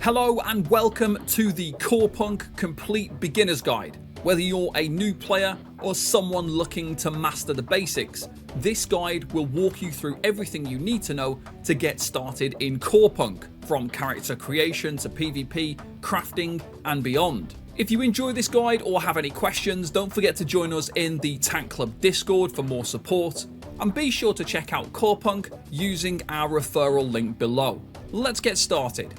Hello and welcome to the Corepunk Complete Beginners Guide. Whether you're a new player or someone looking to master the basics, this guide will walk you through everything you need to know to get started in Corepunk, from character creation to PvP, crafting and beyond. If you enjoy this guide or have any questions, don't forget to join us in the Tank Club Discord for more support, and be sure to check out Corepunk using our referral link below. Let's get started.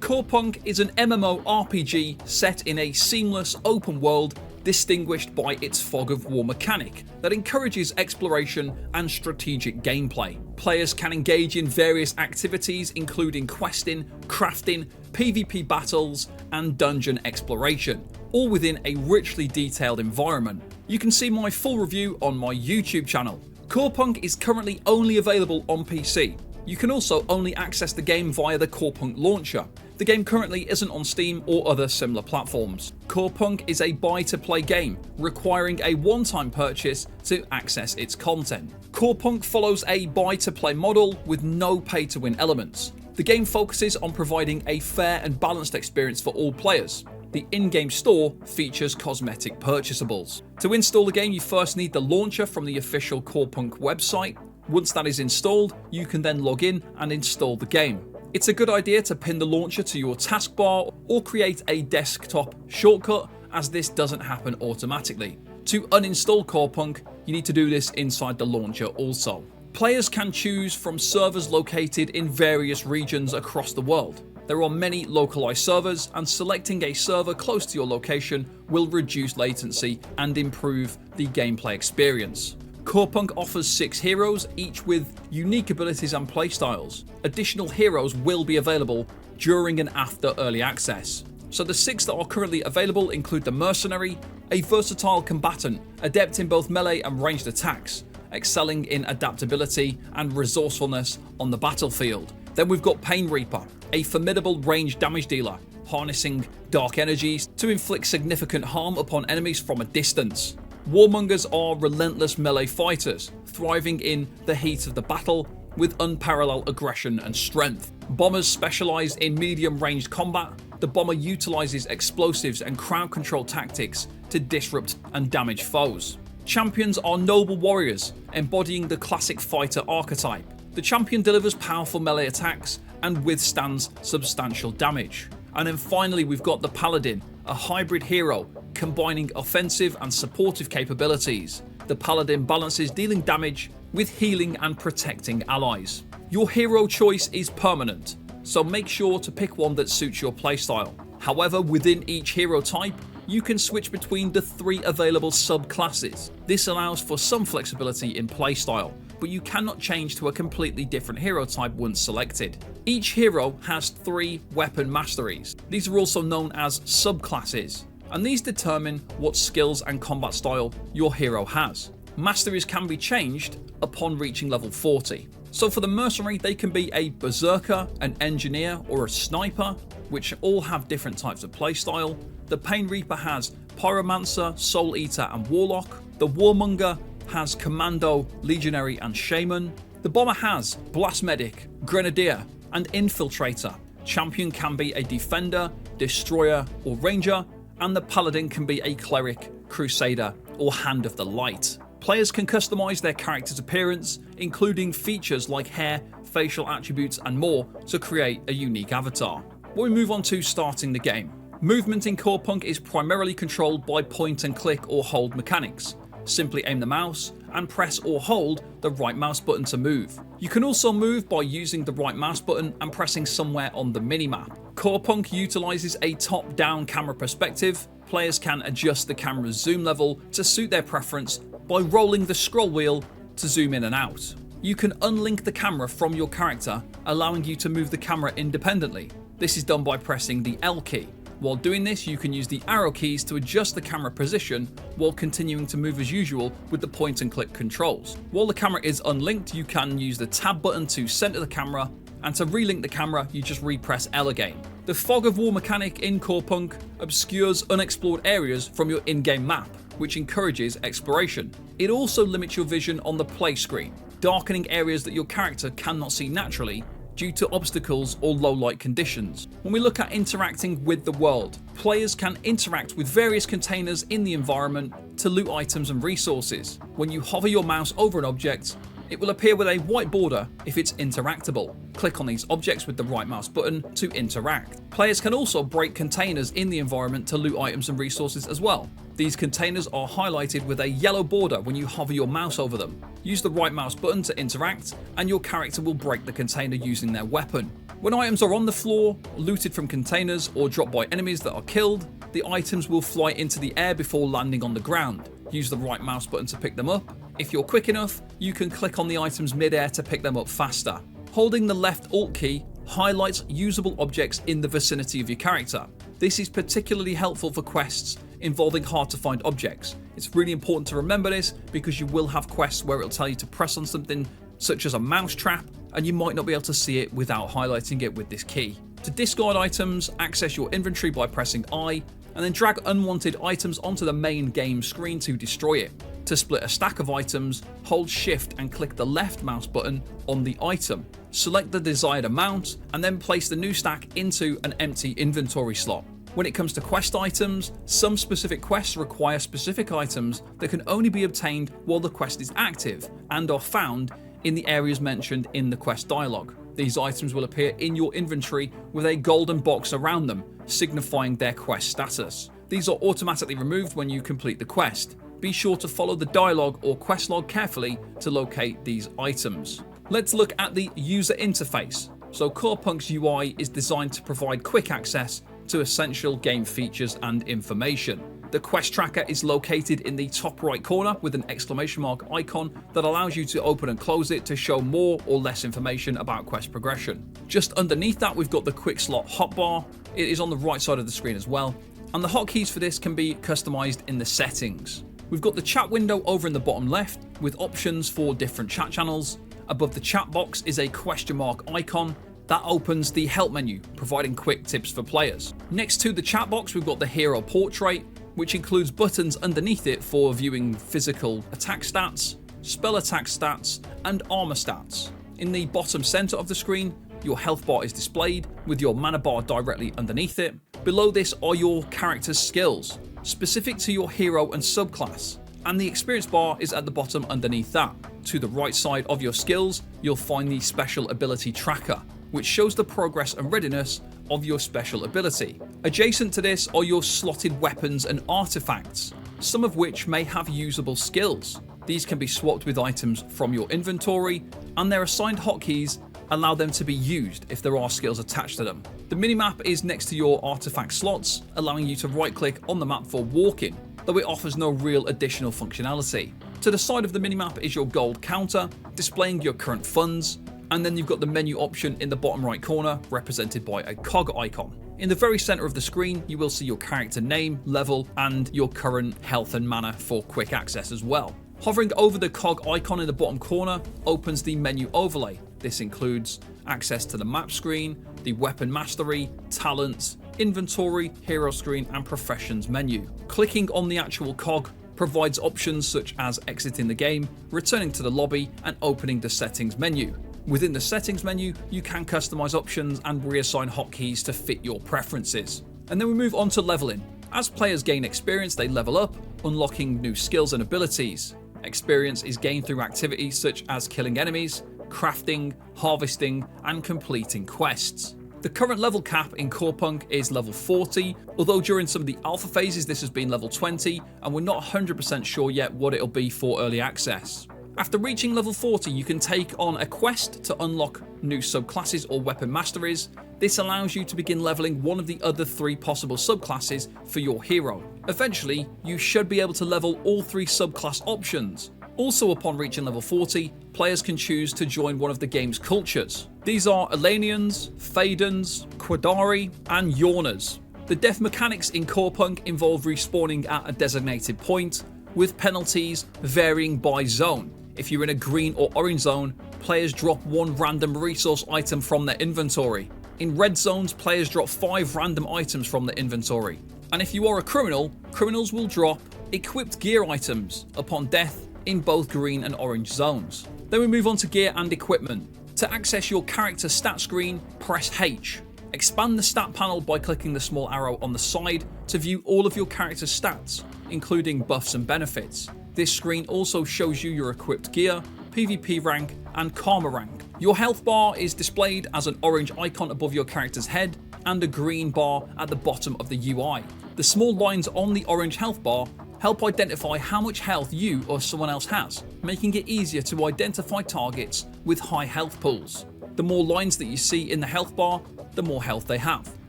Corepunk is an MMORPG set in a seamless open world distinguished by its fog of war mechanic that encourages exploration and strategic gameplay. Players can engage in various activities including questing, crafting, PvP battles and dungeon exploration, all within a richly detailed environment. You can see my full review on my YouTube channel. Corepunk is currently only available on PC. You can also only access the game via the Corepunk launcher. The game currently isn't on Steam or other similar platforms. Corepunk is a buy-to-play game, requiring a one-time purchase to access its content. Corepunk follows a buy-to-play model with no pay-to-win elements. The game focuses on providing a fair and balanced experience for all players. The in-game store features cosmetic purchasables. To install the game, you first need the launcher from the official Corepunk website. Once that is installed, you can then log in and install the game. It's a good idea to pin the launcher to your taskbar or create a desktop shortcut, as this doesn't happen automatically. To uninstall Corepunk, you need to do this inside the launcher also. Players can choose from servers located in various regions across the world. There are many localized servers, and selecting a server close to your location will reduce latency and improve the gameplay experience. Corepunk offers 6 heroes, each with unique abilities and playstyles. Additional heroes will be available during and after early access. So the 6 that are currently available include the Mercenary, a versatile combatant, adept in both melee and ranged attacks, excelling in adaptability and resourcefulness on the battlefield. Then we've got Pain Reaper, a formidable ranged damage dealer, harnessing dark energies to inflict significant harm upon enemies from a distance. Warmongers are relentless melee fighters, thriving in the heat of the battle with unparalleled aggression and strength. Bombers specialize in medium-ranged combat. The bomber utilizes explosives and crowd control tactics to disrupt and damage foes. Champions are noble warriors, embodying the classic fighter archetype. The champion delivers powerful melee attacks and withstands substantial damage. And then finally we've got the Paladin, a hybrid hero combining offensive and supportive capabilities. The Paladin balances dealing damage with healing and protecting allies. Your hero choice is permanent, so make sure to pick one that suits your playstyle. However, within each hero type, you can switch between the 3 available subclasses. This allows for some flexibility in playstyle, but you cannot change to a completely different hero type once selected. Each hero has 3 weapon masteries. These are also known as subclasses, and these determine what skills and combat style your hero has. Masteries can be changed upon reaching level 40. So for the Mercenary, they can be a Berserker, an Engineer or a Sniper, which all have different types of playstyle. The Pain Reaper has Pyromancer, Soul Eater and Warlock. The Warmonger has Commando, Legionary and Shaman. The Bomber has Blast Medic, Grenadier and Infiltrator. Champion can be a Defender, Destroyer or Ranger, and the Paladin can be a Cleric, Crusader or Hand of the Light. Players can customize their character's appearance, including features like hair, facial attributes and more, to create a unique avatar. But we move on to starting the game. Movement in Corepunk is primarily controlled by point and click or hold mechanics. Simply aim the mouse and press or hold the right mouse button to move. You can also move by using the right mouse button and pressing somewhere on the minimap. Corepunk utilizes a top-down camera perspective. Players can adjust the camera's zoom level to suit their preference by rolling the scroll wheel to zoom in and out. You can unlink the camera from your character, allowing you to move the camera independently. This is done by pressing the L key. While doing this, you can use the arrow keys to adjust the camera position while continuing to move as usual with the point and click controls. While the camera is unlinked, you can use the tab button to center the camera, and to relink the camera, you just repress L again. The fog of war mechanic in Corepunk obscures unexplored areas from your in-game map, which encourages exploration. It also limits your vision on the play screen. darkening areas that your character cannot see naturally due to obstacles or low light conditions. When we look at interacting with the world, players can interact with various containers in the environment to loot items and resources. When you hover your mouse over an object, it will appear with a white border if it's interactable. Click on these objects with the right mouse button to interact. Players can also break containers in the environment to loot items and resources as well. These containers are highlighted with a yellow border when you hover your mouse over them. Use the right mouse button to interact, and your character will break the container using their weapon. When items are on the floor, looted from containers, or dropped by enemies that are killed, the items will fly into the air before landing on the ground. Use the right mouse button to pick them up. If you're quick enough, you can click on the items mid-air to pick them up faster. Holding the left Alt key highlights usable objects in the vicinity of your character. This is particularly helpful for quests involving hard to find objects. It's really important to remember this because you will have quests where it'll tell you to press on something such as a mouse trap, and you might not be able to see it without highlighting it with this key. To discard items, access your inventory by pressing I, and then drag unwanted items onto the main game screen to destroy it. To split a stack of items, hold Shift and click the left mouse button on the item. Select the desired amount and then place the new stack into an empty inventory slot. When it comes to quest items, some specific quests require specific items that can only be obtained while the quest is active and are found in the areas mentioned in the quest dialogue. These items will appear in your inventory with a golden box around them, signifying their quest status. These are automatically removed when you complete the quest. Be sure to follow the dialogue or quest log carefully to locate these items. Let's look at the user interface. So Corepunk's UI is designed to provide quick access to essential game features and information. The quest tracker is located in the top right corner with an exclamation mark icon that allows you to open and close it to show more or less information about quest progression. Just underneath that, we've got the quick slot hotbar. It is on the right side of the screen as well, and the hotkeys for this can be customized in the settings. We've got the chat window over in the bottom left with options for different chat channels. Above the chat box is a question mark icon that opens the help menu, providing quick tips for players. Next to the chat box, we've got the hero portrait, which includes buttons underneath it for viewing physical attack stats, spell attack stats, and armor stats. In the bottom center of the screen, your health bar is displayed with your mana bar directly underneath it. Below this are your character's skills, specific to your hero and subclass, and the experience bar is at the bottom underneath that. To the right side of your skills, you'll find the special ability tracker, which shows the progress and readiness of your special ability. Adjacent to this are your slotted weapons and artifacts, some of which may have usable skills. These can be swapped with items from your inventory, and their assigned hotkeys allow them to be used if there are skills attached to them. The minimap is next to your artifact slots, allowing you to right-click on the map for walking, though it offers no real additional functionality. To the side of the minimap is your gold counter, displaying your current funds, and then you've got the menu option in the bottom right corner, represented by a cog icon. In the very center of the screen, you will see your character name, level, and your current health and mana for quick access as well. Hovering over the cog icon in the bottom corner opens the menu overlay. This includes access to the map screen, the weapon mastery, talents, inventory, hero screen, and professions menu. Clicking on the actual cog provides options such as exiting the game, returning to the lobby, and opening the settings menu. Within the settings menu, you can customize options and reassign hotkeys to fit your preferences. And then we move on to leveling. As players gain experience, they level up, unlocking new skills and abilities. Experience is gained through activities such as killing enemies, crafting, harvesting, and completing quests. The current level cap in Corepunk is level 40, although during some of the alpha phases this has been level 20, and we're not 100% sure yet what it'll be for early access. After reaching level 40, you can take on a quest to unlock new subclasses or weapon masteries. This allows you to begin leveling one of the other 3 possible subclasses for your hero. Eventually, you should be able to level all 3 subclass options. Also, upon reaching level 40, players can choose to join one of the game's cultures. These are Elenians, Fadens, Quadari, and Yawners. The death mechanics in Corepunk involve respawning at a designated point, with penalties varying by zone. If you're in a green or orange zone, players drop 1 random resource item from their inventory. In red zones, players drop 5 random items from their inventory. And if you are a criminal, criminals will drop equipped gear items upon death in both green and orange zones. Then we move on to gear and equipment. To access your character stat screen, press H. Expand the stat panel by clicking the small arrow on the side to view all of your character's stats, including buffs and benefits. This screen also shows you your equipped gear, PvP rank, and Karma rank. Your health bar is displayed as an orange icon above your character's head and a green bar at the bottom of the UI. The small lines on the orange health bar help identify how much health you or someone else has, making it easier to identify targets with high health pools. The more lines that you see in the health bar, the more health they have.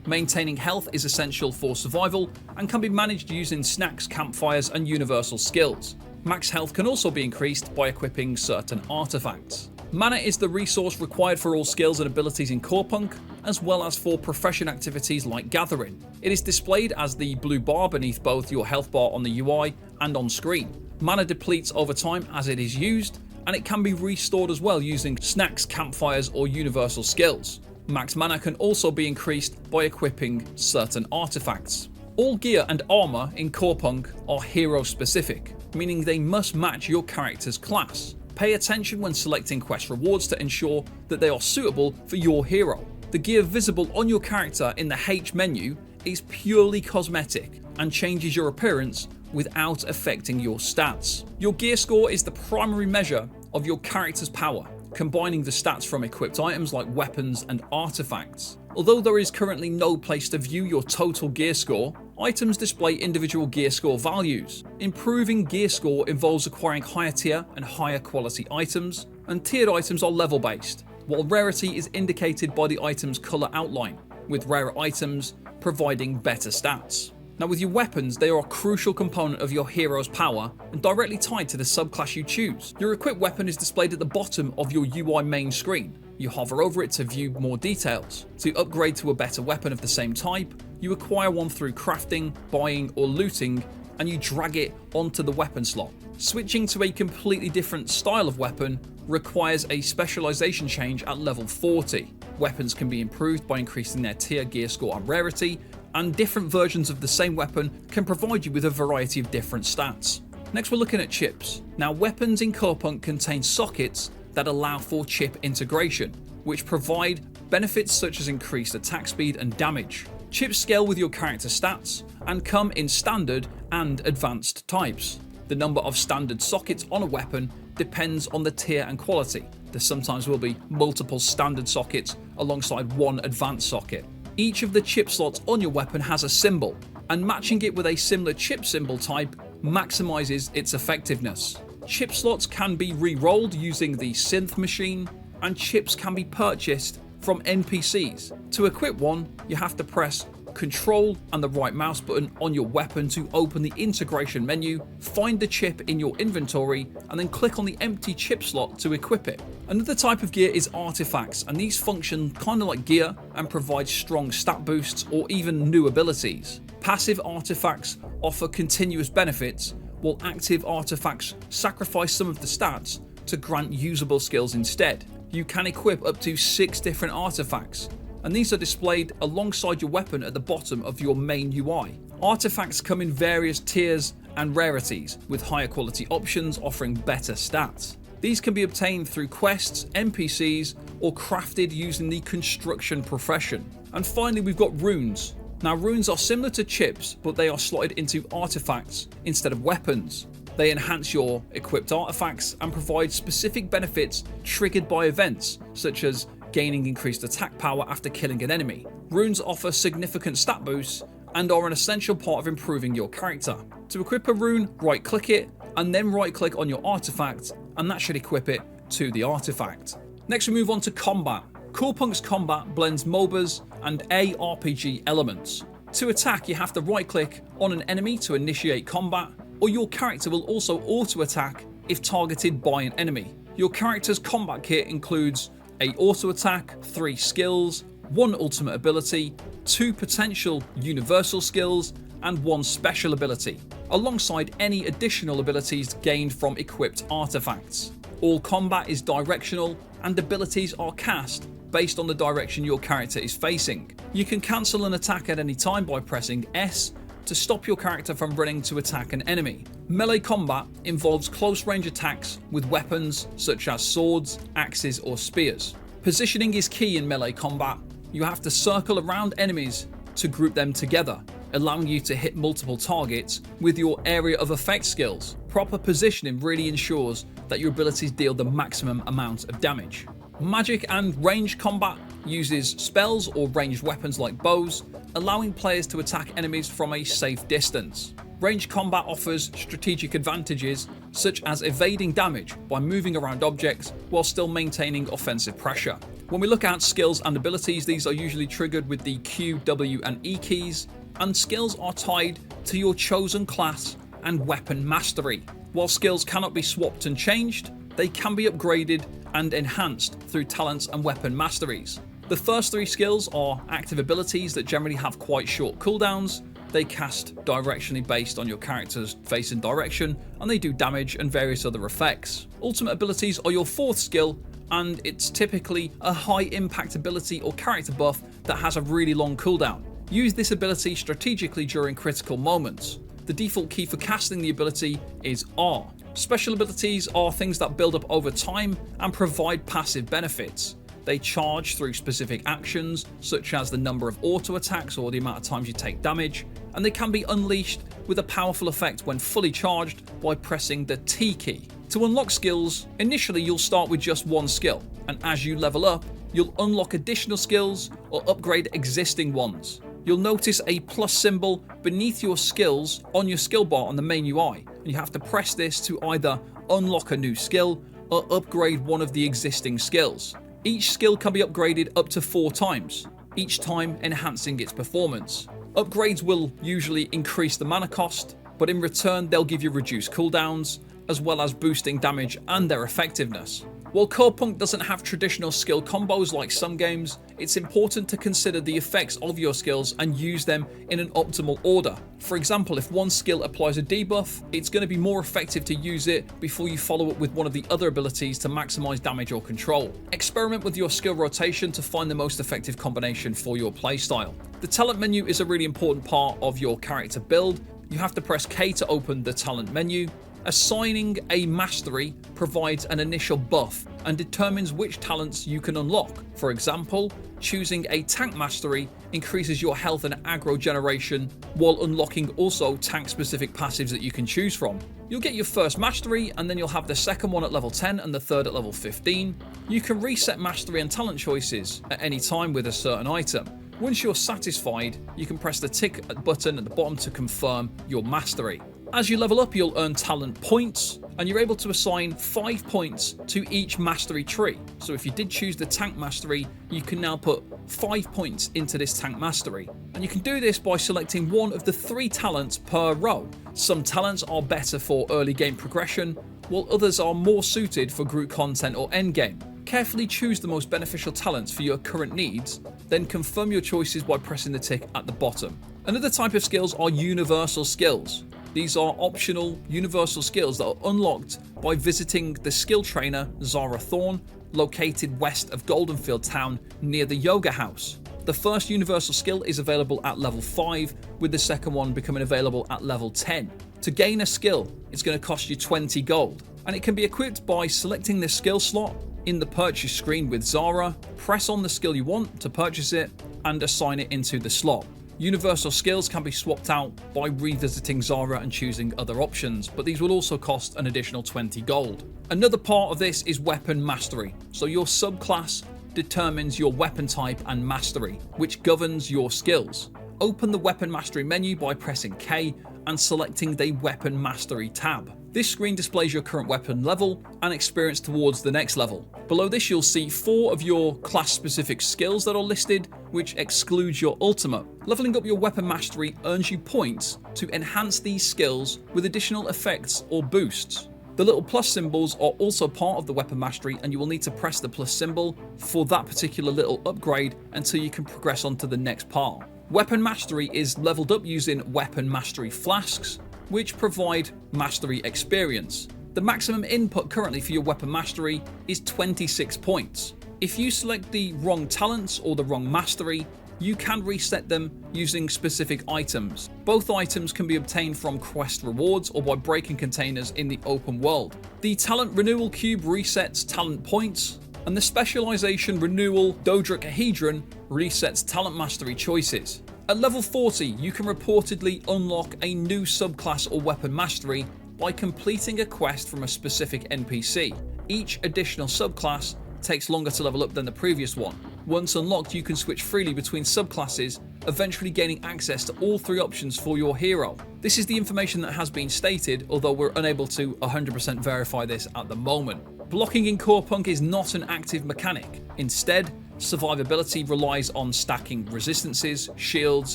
Maintaining health is essential for survival and can be managed using snacks, campfires, and universal skills. Max health can also be increased by equipping certain artifacts. Mana is the resource required for all skills and abilities in Corepunk, as well as for profession activities like gathering. It is displayed as the blue bar beneath both your health bar on the UI and on screen. Mana depletes over time as it is used, and it can be restored as well using snacks, campfires, or universal skills. Max mana can also be increased by equipping certain artifacts. All gear and armor in Corepunk are hero specific, meaning they must match your character's class. Pay attention when selecting quest rewards to ensure that they are suitable for your hero. The gear visible on your character in the H menu is purely cosmetic and changes your appearance without affecting your stats. Your gear score is the primary measure of your character's power, combining the stats from equipped items like weapons and artifacts. Although there is currently no place to view your total gear score, items display individual gear score values. Improving gear score involves acquiring higher tier and higher quality items, and tiered items are level based, while rarity is indicated by the item's colour outline, with rarer items providing better stats. Now with your weapons, they are a crucial component of your hero's power and directly tied to the subclass you choose. Your equipped weapon is displayed at the bottom of your UI main screen. You hover over it to view more details. To upgrade to a better weapon of the same type, you acquire one through crafting, buying, or looting, and you drag it onto the weapon slot. Switching to a completely different style of weapon requires a specialization change at level 40. Weapons can be improved by increasing their tier, gear score, and rarity, and different versions of the same weapon can provide you with a variety of different stats. Next, we're looking at chips. Now, weapons in Corepunk contain sockets that allow for chip integration, which provide benefits such as increased attack speed and damage. Chips scale with your character stats and come in standard and advanced types. The number of standard sockets on a weapon depends on the tier and quality. There sometimes will be multiple standard sockets alongside one advanced socket. Each of the chip slots on your weapon has a symbol, and matching it with a similar chip symbol type maximizes its effectiveness. Chip slots can be re-rolled using the synth machine, and chips can be purchased from NPCs. To equip one, you have to press Control and the right mouse button on your weapon to open the integration menu, find the chip in your inventory, and then click on the empty chip slot to equip it. Another type of gear is artifacts, and these function kind of like gear and provide strong stat boosts or even new abilities. Passive artifacts offer continuous benefits, while active artifacts sacrifice some of the stats to grant usable skills instead. You can equip up to 6 different artifacts, and these are displayed alongside your weapon at the bottom of your main UI. Artifacts come in various tiers and rarities, with higher quality options offering better stats. These can be obtained through quests, NPCs, or crafted using the construction profession. And finally, we've got runes. Now, runes are similar to chips, but they are slotted into artifacts instead of weapons. They enhance your equipped artifacts and provide specific benefits triggered by events, such as gaining increased attack power after killing an enemy. Runes offer significant stat boosts and are an essential part of improving your character. To equip a rune, right-click it, and then right-click on your artifact, and that should equip it to the artifact. Next, we move on to combat. Corepunk's combat blends MOBAs and ARPG elements. To attack, you have to right-click on an enemy to initiate combat, or your character will also auto-attack if targeted by an enemy. Your character's combat kit includes a auto-attack, 3 skills, 1 ultimate ability, 2 potential universal skills, and 1 special ability, alongside any additional abilities gained from equipped artifacts. All combat is directional, and abilities are cast based on the direction your character is facing. You can cancel an attack at any time by pressing S, to stop your character from running to attack an enemy. Melee combat involves close range attacks with weapons such as swords, axes or spears. Positioning is key in melee combat. You have to circle around enemies to group them together, allowing you to hit multiple targets with your area of effect skills. Proper positioning really ensures that your abilities deal the maximum amount of damage. Magic and ranged combat uses spells or ranged weapons like bows, allowing players to attack enemies from a safe distance. Ranged combat offers strategic advantages such as evading damage by moving around objects while still maintaining offensive pressure. When we look at skills and abilities, these are usually triggered with the Q, W and E keys, and skills are tied to your chosen class and weapon mastery. While skills cannot be swapped and changed, they can be upgraded and enhanced through talents and weapon masteries. The first three skills are active abilities that generally have quite short cooldowns. They cast directionally based on your character's facing direction, and they do damage and various other effects. Ultimate abilities are your fourth skill, and it's typically a high impact ability or character buff that has a really long cooldown. Use this ability strategically during critical moments. The default key for casting the ability is R. Special abilities are things that build up over time and provide passive benefits. They charge through specific actions, such as the number of auto attacks or the amount of times you take damage, and they can be unleashed with a powerful effect when fully charged by pressing the T key. To unlock skills, initially you'll start with just one skill, and as you level up, you'll unlock additional skills or upgrade existing ones. You'll notice a plus symbol beneath your skills on your skill bar on the main UI, and you have to press this to either unlock a new skill or upgrade one of the existing skills. Each skill can be upgraded up to 4 times, each time enhancing its performance. Upgrades will usually increase the mana cost, but in return they'll give you reduced cooldowns, as well as boosting damage and their effectiveness. While Corepunk doesn't have traditional skill combos like some games, it's important to consider the effects of your skills and use them in an optimal order. For example, if one skill applies a debuff, it's going to be more effective to use it before you follow up with one of the other abilities to maximize damage or control. Experiment with your skill rotation to find the most effective combination for your playstyle. The talent menu is a really important part of your character build. You have to press K to open the talent menu. Assigning a mastery provides an initial buff and determines which talents you can unlock. For example, choosing a tank mastery increases your health and aggro generation, while unlocking also tank specific passives that you can choose from. You'll get your first mastery, and then you'll have the second one at level 10 and the third at level 15. You can reset mastery and talent choices at any time with a certain item. Once you're satisfied, you can press the tick button at the bottom to confirm your mastery. As you level up, you'll earn talent points, and you're able to assign 5 points to each mastery tree. So if you did choose the tank mastery, you can now put 5 points into this tank mastery. And you can do this by selecting one of the 3 talents per row. Some talents are better for early game progression, while others are more suited for group content or endgame. Carefully choose the most beneficial talents for your current needs, then confirm your choices by pressing the tick at the bottom. Another type of skills are universal skills. These are optional universal skills that are unlocked by visiting the skill trainer Zara Thorn, located west of Goldenfield Town near the Yoga House. The first universal skill is available at level 5, with the second one becoming available at level 10. To gain a skill, it's going to cost you 20 gold, and it can be equipped by selecting the skill slot in the purchase screen with Zara, press on the skill you want to purchase it, and assign it into the slot. Universal skills can be swapped out by revisiting Zara and choosing other options, but these will also cost an additional 20 gold. Another part of this is weapon mastery. So your subclass determines your weapon type and mastery, which governs your skills. Open the weapon mastery menu by pressing K and selecting the weapon mastery tab. This screen displays your current weapon level and experience towards the next level. Below this, you'll see 4 of your class-specific skills that are listed, which excludes your ultimate. Leveling up your weapon mastery earns you points to enhance these skills with additional effects or boosts. The little plus symbols are also part of the weapon mastery, and you will need to press the plus symbol for that particular little upgrade until you can progress on to the next part. Weapon mastery is leveled up using weapon mastery flasks, which provide mastery experience. The maximum input currently for your weapon mastery is 26 points. If you select the wrong talents or the wrong mastery, you can reset them using specific items. Both items can be obtained from quest rewards or by breaking containers in the open world. The talent renewal cube resets talent points, and the specialization renewal dodecahedron resets talent mastery choices. At level 40, you can reportedly unlock a new subclass or weapon mastery by completing a quest from a specific NPC. Each additional subclass takes longer to level up than the previous one. Once unlocked, you can switch freely between subclasses, eventually gaining access to all 3 options for your hero. This is the information that has been stated, although we're unable to 100% verify this at the moment. Blocking in Corepunk is not an active mechanic. Instead, survivability relies on stacking resistances, shields,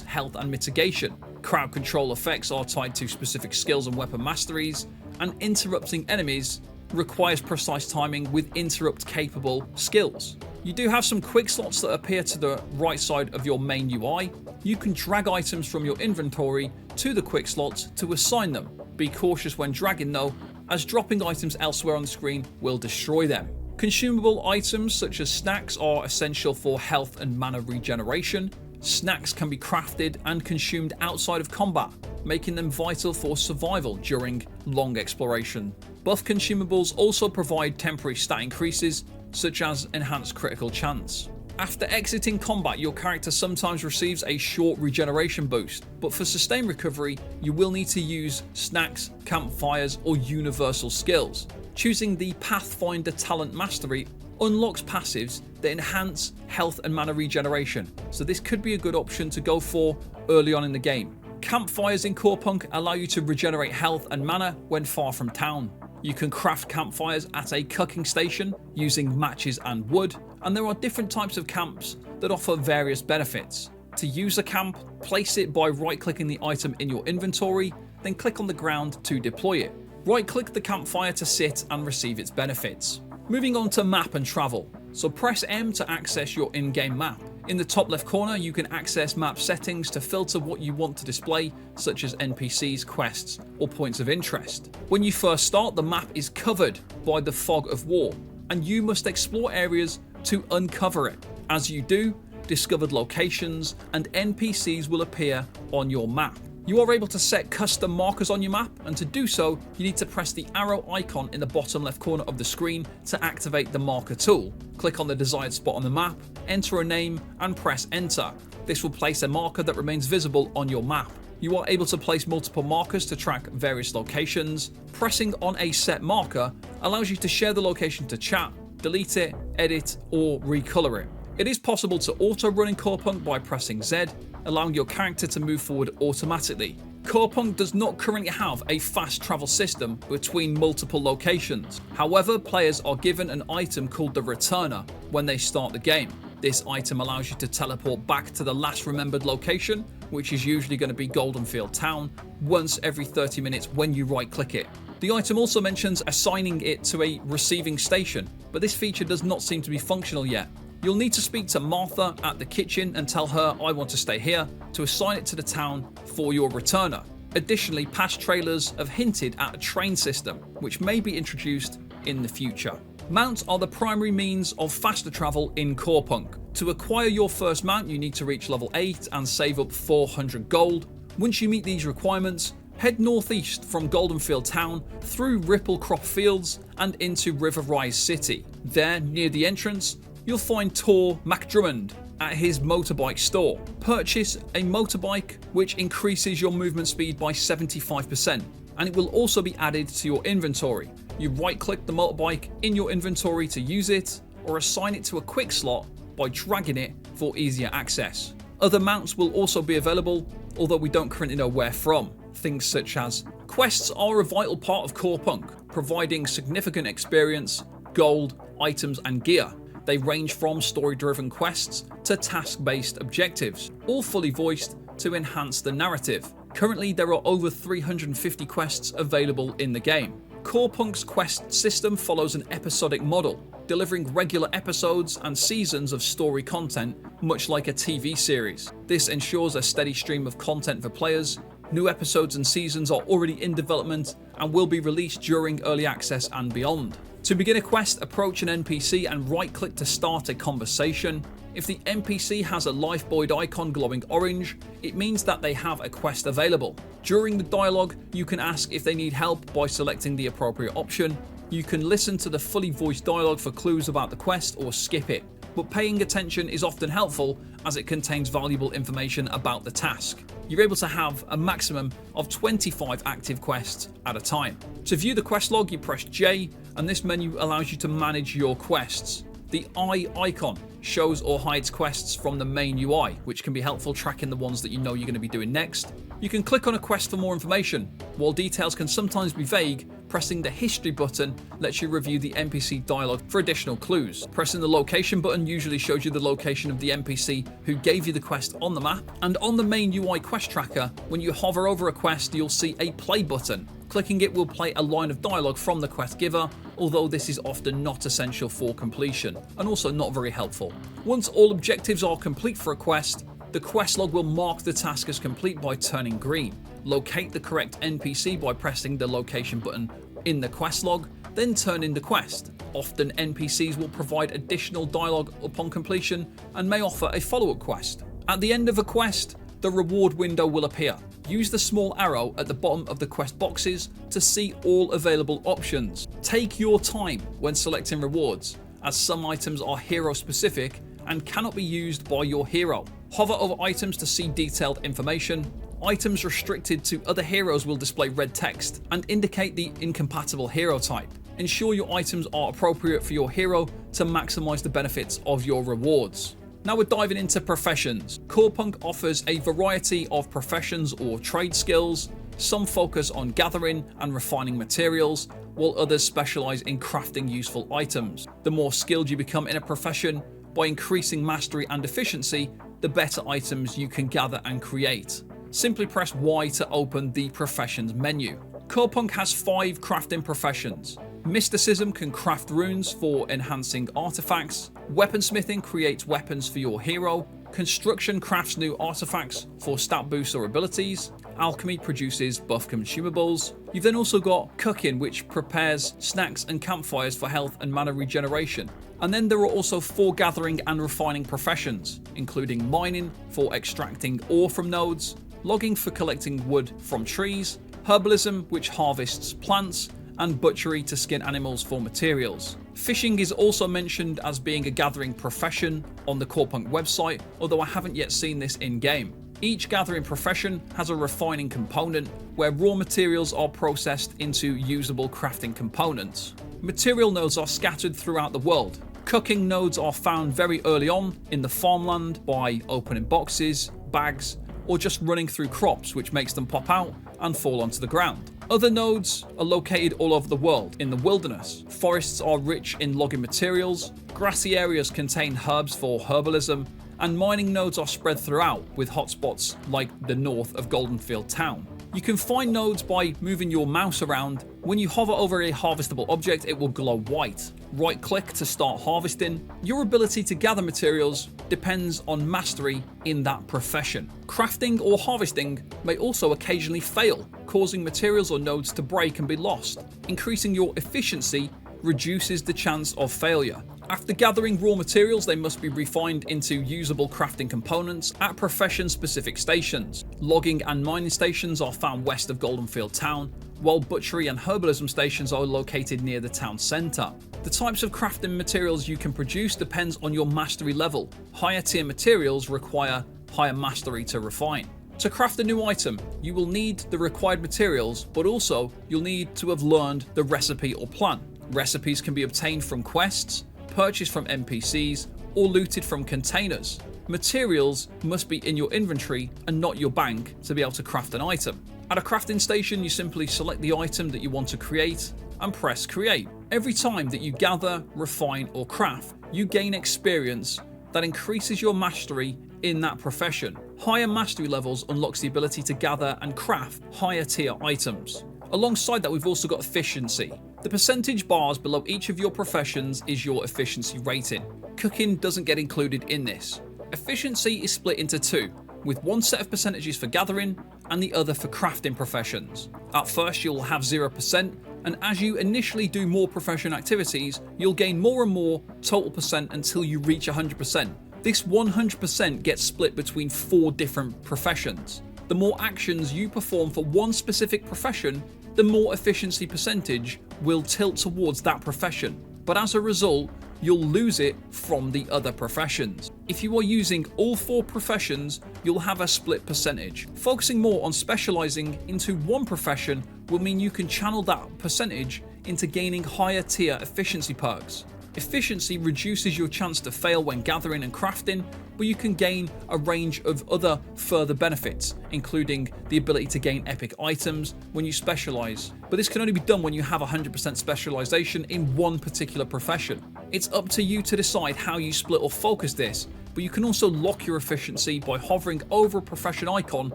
health and mitigation. Crowd control effects are tied to specific skills and weapon masteries, and interrupting enemies requires precise timing with interrupt-capable skills. You do have some quick slots that appear to the right side of your main UI. You can drag items from your inventory to the quick slots to assign them. Be cautious when dragging though, as dropping items elsewhere on the screen will destroy them. Consumable items such as snacks are essential for health and mana regeneration. Snacks can be crafted and consumed outside of combat, making them vital for survival during long exploration. Buff consumables also provide temporary stat increases, such as enhanced critical chance. After exiting combat, your character sometimes receives a short regeneration boost, but for sustained recovery, you will need to use snacks, campfires, or universal skills. Choosing the Pathfinder Talent Mastery unlocks passives that enhance health and mana regeneration, so this could be a good option to go for early on in the game. Campfires in Corepunk allow you to regenerate health and mana when far from town. You can craft campfires at a cooking station using matches and wood, and there are different types of camps that offer various benefits. To use a camp, place it by right-clicking the item in your inventory, then click on the ground to deploy it. Right-click the campfire to sit and receive its benefits. Moving on to map and travel. So press M to access your in-game map. In the top left corner, you can access map settings to filter what you want to display, such as NPCs, quests, or points of interest. When you first start, the map is covered by the fog of war, and you must explore areas to uncover it. As you do, discovered locations and NPCs will appear on your map. You are able to set custom markers on your map, and to do so, you need to press the arrow icon in the bottom left corner of the screen to activate the marker tool. Click on the desired spot on the map, enter a name, and press enter. This will place a marker that remains visible on your map. You are able to place multiple markers to track various locations. Pressing on a set marker allows you to share the location to chat, delete it, edit, or recolor it. It is possible to auto-run in Corepunk by pressing Z, allowing your character to move forward automatically. Corepunk does not currently have a fast travel system between multiple locations. However, players are given an item called the Returner when they start the game. This item allows you to teleport back to the last remembered location, which is usually going to be Goldenfield Town, once every 30 minutes when you right-click it. The item also mentions assigning it to a receiving station, but this feature does not seem to be functional yet. You'll need to speak to Martha at the kitchen and tell her I want to stay here to assign it to the town for your returner. Additionally, past trailers have hinted at a train system, which may be introduced in the future. Mounts are the primary means of faster travel in Corepunk. To acquire your first mount, you need to reach level 8 and save up 400 gold. Once you meet these requirements, head northeast from Goldenfield Town through Ripplecrop Fields and into River Rise City. There, near the entrance, you'll find Tor MacDrummond at his motorbike store. Purchase a motorbike which increases your movement speed by 75%, and it will also be added to your inventory. You right-click the motorbike in your inventory to use it, or assign it to a quick slot by dragging it for easier access. Other mounts will also be available, although we don't currently know where from. Things such as quests are a vital part of Corepunk, providing significant experience, gold, items, and gear. They range from story-driven quests to task-based objectives, all fully voiced to enhance the narrative. Currently, there are over 350 quests available in the game. Corepunk's quest system follows an episodic model, delivering regular episodes and seasons of story content, much like a TV series. This ensures a steady stream of content for players. New episodes and seasons are already in development and will be released during early access and beyond. To begin a quest, approach an NPC and right-click to start a conversation. If the NPC has a lifebuoy icon glowing orange, it means that they have a quest available. During the dialogue, you can ask if they need help by selecting the appropriate option. You can listen to the fully voiced dialogue for clues about the quest or skip it, but paying attention is often helpful as it contains valuable information about the task. You're able to have a maximum of 25 active quests at a time. To view the quest log, you press J, and this menu allows you to manage your quests. The eye icon shows or hides quests from the main UI, which can be helpful tracking the ones that you know you're going to be doing next. You can click on a quest for more information. While details can sometimes be vague, pressing the history button lets you review the NPC dialogue for additional clues. Pressing the location button usually shows you the location of the NPC who gave you the quest on the map. And on the main UI quest tracker, when you hover over a quest, you'll see a play button. Clicking it will play a line of dialogue from the quest giver, although this is often not essential for completion, and also not very helpful. Once all objectives are complete for a quest, the quest log will mark the task as complete by turning green. Locate the correct NPC by pressing the location button in the quest log, then turn in the quest. Often NPCs will provide additional dialogue upon completion and may offer a follow-up quest. At the end of a quest, the reward window will appear. Use the small arrow at the bottom of the quest boxes to see all available options. Take your time when selecting rewards, as some items are hero specific and cannot be used by your hero. Hover over items to see detailed information. Items restricted to other heroes will display red text and indicate the incompatible hero type. Ensure your items are appropriate for your hero to maximize the benefits of your rewards. Now we're diving into professions. Corepunk offers a variety of professions or trade skills. Some focus on gathering and refining materials, while others specialize in crafting useful items. The more skilled you become in a profession, by increasing mastery and efficiency, the better items you can gather and create. Simply press Y to open the professions menu. Corepunk has 5 crafting professions. Mysticism can craft runes for enhancing artifacts. Weaponsmithing creates weapons for your hero. Construction crafts new artifacts for stat boosts or abilities. Alchemy produces buff consumables. You've then also got cooking, which prepares snacks and campfires for health and mana regeneration. And then there are also 4 gathering and refining professions, including mining for extracting ore from nodes, logging for collecting wood from trees, herbalism, which harvests plants, and butchery to skin animals for materials. Fishing is also mentioned as being a gathering profession on the Corepunk website, although I haven't yet seen this in-game. Each gathering profession has a refining component where raw materials are processed into usable crafting components. Material nodes are scattered throughout the world. Cooking nodes are found very early on in the farmland by opening boxes, bags, or just running through crops, which makes them pop out and fall onto the ground. Other nodes are located all over the world in the wilderness. Forests are rich in logging materials, grassy areas contain herbs for herbalism, and mining nodes are spread throughout, with hotspots like the north of Goldenfield Town. You can find nodes by moving your mouse around. When you hover over a harvestable object, it will glow white. Right-click to start harvesting. Your ability to gather materials depends on mastery in that profession. Crafting or harvesting may also occasionally fail, causing materials or nodes to break and be lost. Increasing your efficiency reduces the chance of failure. After gathering raw materials, they must be refined into usable crafting components at profession-specific stations. Logging and mining stations are found west of Goldenfield Town, while butchery and herbalism stations are located near the town centre. The types of crafting materials you can produce depends on your mastery level. Higher tier materials require higher mastery to refine. To craft a new item, you will need the required materials, but also you'll need to have learned the recipe or plan. Recipes can be obtained from quests, purchased from NPCs, or looted from containers. Materials must be in your inventory and not your bank to be able to craft an item. At a crafting station, you simply select the item that you want to create and press create. Every time that you gather, refine, or craft, you gain experience that increases your mastery in that profession. Higher mastery levels unlocks the ability to gather and craft higher tier items. Alongside that, we've also got efficiency. The percentage bars below each of your professions is your efficiency rating. Cooking doesn't get included in this. Efficiency is split into 2, with one set of percentages for gathering and the other for crafting professions. At first you'll have 0%, And as you initially do more profession activities, you'll gain more and more total percent until you reach 100%. This 100% gets split between 4 different professions. The more actions you perform for one specific profession, the more efficiency percentage will tilt towards that profession. But as a result, you'll lose it from the other professions. If you are using all 4 professions, you'll have a split percentage. Focusing more on specializing into one profession will mean you can channel that percentage into gaining higher tier efficiency perks. Efficiency reduces your chance to fail when gathering and crafting, but you can gain a range of other further benefits, including the ability to gain epic items when you specialize. But this can only be done when you have 100% specialization in one particular profession. It's up to you to decide how you split or focus this, but you can also lock your efficiency by hovering over a profession icon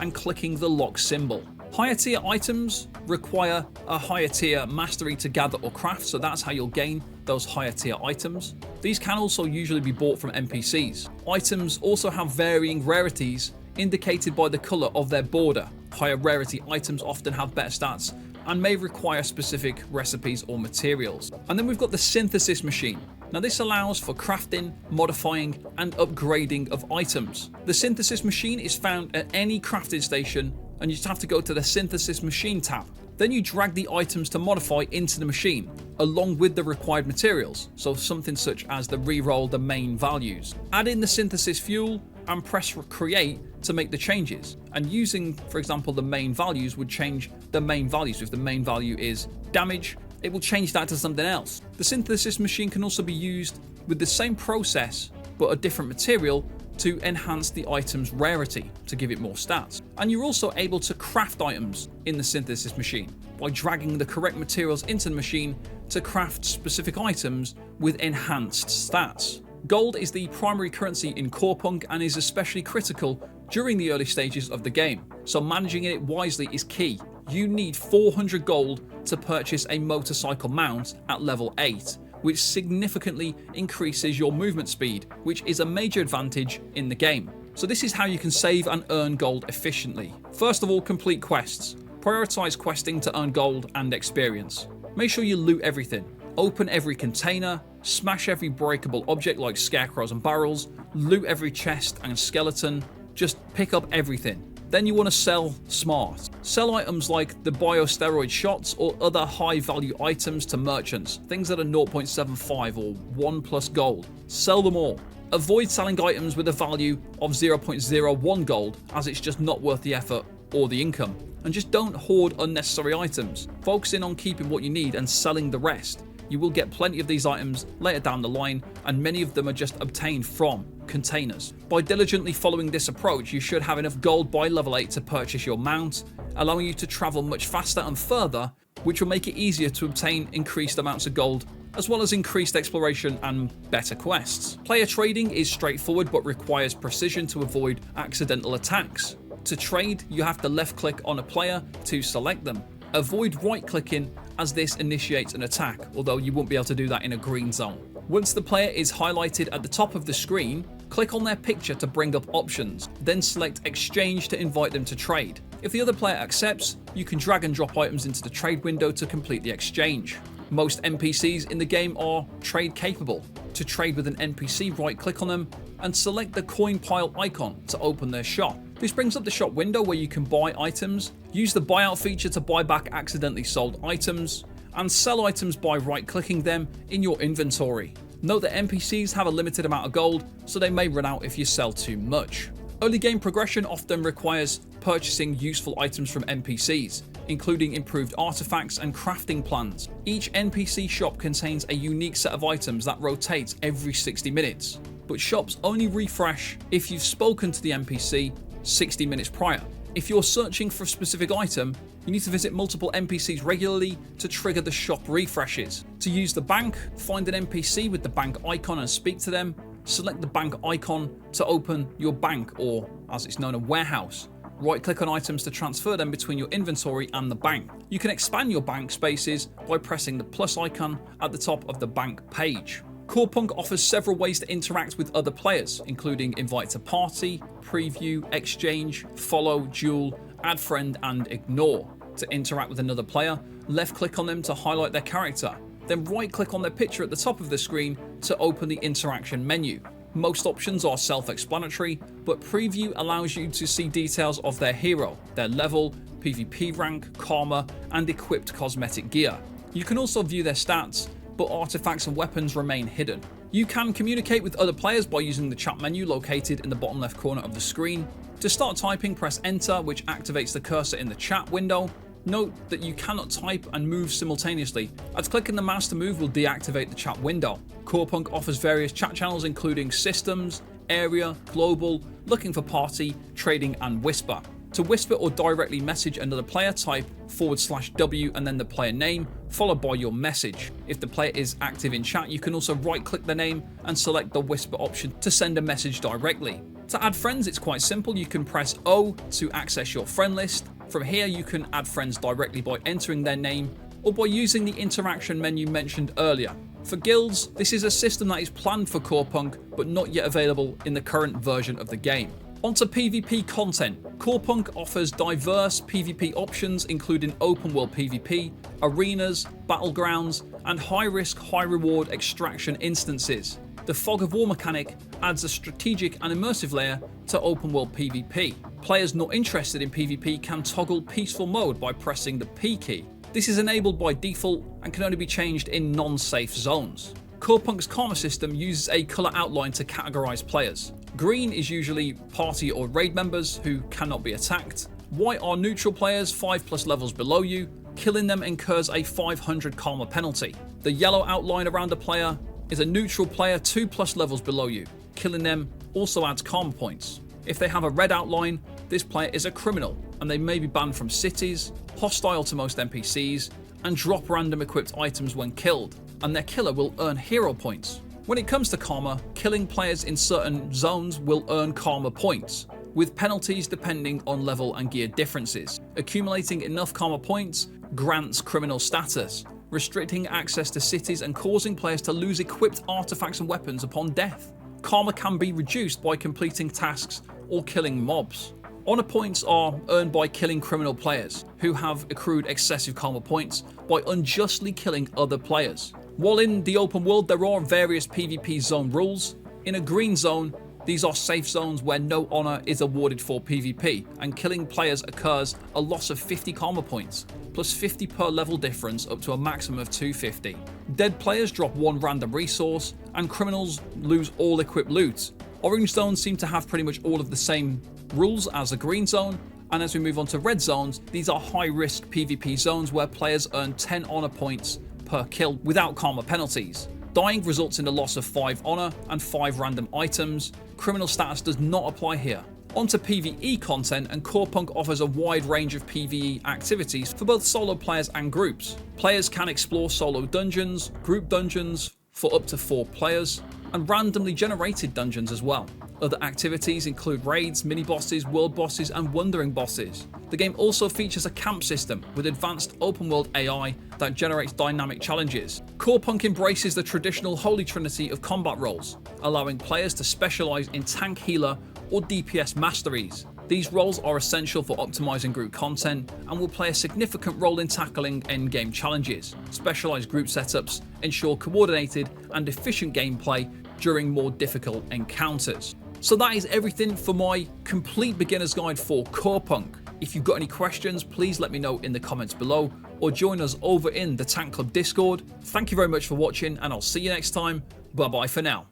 and clicking the lock symbol. Higher tier items require a higher tier mastery to gather or craft, so that's how you'll gain those higher tier items. These can also usually be bought from NPCs. Items also have varying rarities indicated by the colour of their border. Higher rarity items often have better stats and may require specific recipes or materials. And then we've got the synthesis machine. Now this allows for crafting, modifying and upgrading of items. The synthesis machine is found at any crafting station, and you just have to go to the synthesis machine tab. Then you drag the items to modify into the machine, along with the required materials, so something such as the reroll the main values. Add in the synthesis fuel and press create to make the changes. And using, for example, the main values would change the main values. If the main value is damage, it will change that to something else. The synthesis machine can also be used with the same process, but a different material, to enhance the item's rarity to give it more stats. And you're also able to craft items in the synthesis machine by dragging the correct materials into the machine to craft specific items with enhanced stats. Gold is the primary currency in Corepunk and is especially critical during the early stages of the game, so managing it wisely is key. You need 400 gold to purchase a motorcycle mount at level 8, which significantly increases your movement speed, which is a major advantage in the game. So this is how you can save and earn gold efficiently. First of all, complete quests. Prioritize questing to earn gold and experience. Make sure you loot everything. Open every container, smash every breakable object like scarecrows and barrels, loot every chest and skeleton, just pick up everything. Then you want to sell smart. Sell items like the biosteroid shots or other high value items to merchants, things that are 0.75 or 1+ gold. Sell them all. Avoid selling items with a value of 0.01 gold, as it's just not worth the effort or the income. And just don't hoard unnecessary items, focusing on keeping what you need and selling the rest. You will get plenty of these items later down the line, and many of them are just obtained from containers. By diligently following this approach, you should have enough gold by level 8 to purchase your mount, allowing you to travel much faster and further, which will make it easier to obtain increased amounts of gold, as well as increased exploration and better quests. Player trading is straightforward but requires precision to avoid accidental attacks. To trade, you have to left click on a player to select them. Avoid right clicking, as this initiates an attack, although you won't be able to do that in a green zone. Once the player is highlighted at the top of the screen, click on their picture to bring up options, then select exchange to invite them to trade. If the other player accepts, you can drag and drop items into the trade window to complete the exchange. Most NPCs in the game are trade capable. To trade with an NPC, right click on them and select the coin pile icon to open their shop. This brings up the shop window where you can buy items, use the buyout feature to buy back accidentally sold items, and sell items by right clicking them in your inventory. Note that NPCs have a limited amount of gold, so they may run out if you sell too much. Early game progression often requires purchasing useful items from NPCs, including improved artifacts and crafting plans. Each NPC shop contains a unique set of items that rotates every 60 minutes, but shops only refresh if you've spoken to the NPC 60 minutes prior. If you're searching for a specific item, you need to visit multiple NPCs regularly to trigger the shop refreshes. To use the bank, find an NPC with the bank icon and speak to them. Select the bank icon to open your bank, or as it's known, a warehouse. Right click on items to transfer them between your inventory and the bank. You can expand your bank spaces by pressing the plus icon at the top of the bank page. Corepunk offers several ways to interact with other players, including invite to party, preview, exchange, follow, duel, add friend, and ignore. to interact with another player, left click on them to highlight their character, then right click on their picture at the top of the screen to open the interaction menu. Most options are self-explanatory, but preview allows you to see details of their hero, their level, PvP rank, karma, and equipped cosmetic gear. You can also view their stats, but artifacts and weapons remain hidden. You can communicate with other players by using the chat menu located in the bottom left corner of the screen. To start typing, press enter, which activates the cursor in the chat window. Note that you cannot type and move simultaneously, as clicking the mouse to move will deactivate the chat window. Corepunk offers various chat channels including systems, area, global, looking for party, trading, and whisper. To whisper or directly message another player, type /W and then the player name, followed by your message. If the player is active in chat, you can also right click the name and select the whisper option to send a message directly. To add friends, it's quite simple. You can press O to access your friend list. From here, you can add friends directly by entering their name or by using the interaction menu mentioned earlier. For guilds, this is a system that is planned for Corepunk but not yet available in the current version of the game. Onto PvP content. Corepunk offers diverse PvP options including open world PvP, arenas, battlegrounds, and high risk, high reward extraction instances. The Fog of War mechanic adds a strategic and immersive layer to open world PvP. Players not interested in PvP can toggle peaceful mode by pressing the P key. This is enabled by default and can only be changed in non-safe zones. Corepunk's karma system uses a colour outline to categorise players. Green is usually party or raid members who cannot be attacked. White are neutral players 5+ levels below you. Killing them incurs a 500 karma penalty. The yellow outline around a player is a neutral player 2+ levels below you. Killing them also adds karma points. If they have a red outline, this player is a criminal and they may be banned from cities, hostile to most NPCs, and drop random equipped items when killed, and their killer will earn hero points. When it comes to karma, killing players in certain zones will earn karma points, with penalties depending on level and gear differences. Accumulating enough karma points grants criminal status, restricting access to cities and causing players to lose equipped artifacts and weapons upon death. Karma can be reduced by completing tasks or killing mobs. Honor points are earned by killing criminal players who have accrued excessive karma points by unjustly killing other players. While in the open world there are various PvP zone rules, in a green zone these are safe zones where no honor is awarded for PvP, and killing players occurs a loss of 50 karma points, plus 50 per level difference up to a maximum of 250. Dead players drop one random resource, and criminals lose all equipped loot. Orange zones seem to have pretty much all of the same rules as a green zone, and as we move on to red zones, these are high risk PvP zones where players earn 10 honor points per kill without karma penalties. Dying results in the loss of 5 honor and 5 random items. Criminal status does not apply here. Onto PvE content, and Corepunk offers a wide range of PvE activities for both solo players and groups. Players can explore solo dungeons, group dungeons for up to 4 players, and randomly generated dungeons as well. Other activities include raids, mini-bosses, world bosses, and wandering bosses. The game also features a camp system with advanced open-world AI that generates dynamic challenges. Corepunk embraces the traditional holy trinity of combat roles, allowing players to specialize in tank, healer, or DPS masteries. These roles are essential for optimizing group content and will play a significant role in tackling endgame challenges. Specialized group setups ensure coordinated and efficient gameplay during more difficult encounters. So that is everything for my complete beginner's guide for Corepunk. If you've got any questions, please let me know in the comments below or join us over in the Tank Club Discord. Thank you very much for watching, and I'll see you next time. Bye bye for now.